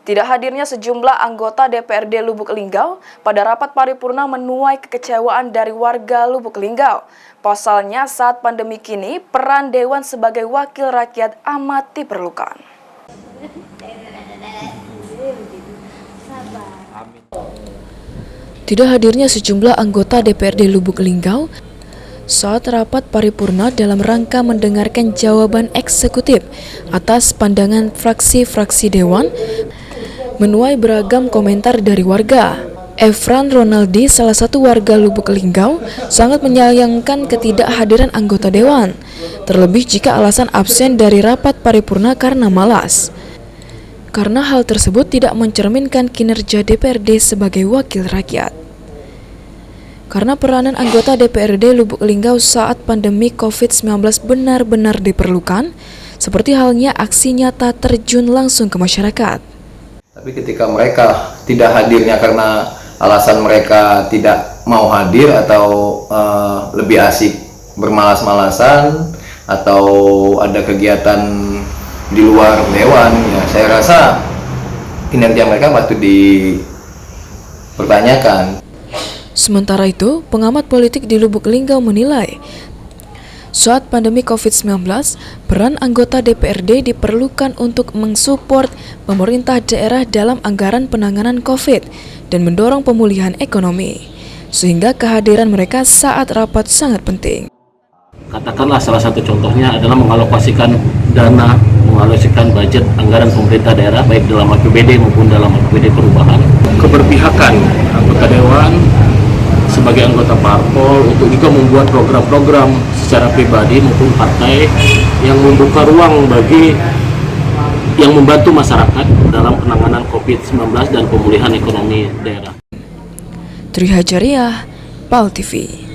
Tidak hadirnya sejumlah anggota DPRD Lubuk Linggau pada rapat paripurna menuai kekecewaan dari warga Lubuk Linggau. Pasalnya saat pandemi kini, peran Dewan sebagai wakil rakyat amat diperlukan. Tidak hadirnya sejumlah anggota DPRD Lubuk Linggau saat rapat paripurna dalam rangka mendengarkan jawaban eksekutif atas pandangan fraksi-fraksi Dewan menuai beragam komentar dari warga. Efran Ronaldi, salah satu warga Lubuk Linggau, sangat menyayangkan ketidakhadiran anggota Dewan, terlebih jika alasan absen dari rapat paripurna karena malas. Karena hal tersebut tidak mencerminkan kinerja DPRD sebagai wakil rakyat. Karena peranan anggota DPRD Lubuk Linggau saat pandemi COVID-19 benar-benar diperlukan, seperti halnya aksi nyata terjun langsung ke masyarakat. Tapi ketika mereka tidak hadirnya karena alasan mereka tidak mau hadir atau lebih asik bermalas-malasan atau ada kegiatan di luar Dewan, ya saya rasa kinerja mereka patut dipertanyakan. Sementara itu, pengamat politik di Lubuk Linggau menilai saat pandemi COVID-19, peran anggota DPRD diperlukan untuk mensupport pemerintah daerah dalam anggaran penanganan COVID dan mendorong pemulihan ekonomi, sehingga kehadiran mereka saat rapat sangat penting. Katakanlah salah satu contohnya adalah mengalokasikan dana, mengalokasikan budget anggaran pemerintah daerah baik dalam APBD maupun dalam APBD perubahan. Keberpihakan anggota Dewan sebagai anggota parpol untuk juga membuat program-program secara pribadi maupun partai yang membuka ruang bagi yang membantu masyarakat dalam penanganan COVID-19 dan pemulihan ekonomi daerah. Tri Hajariah, PAL TV.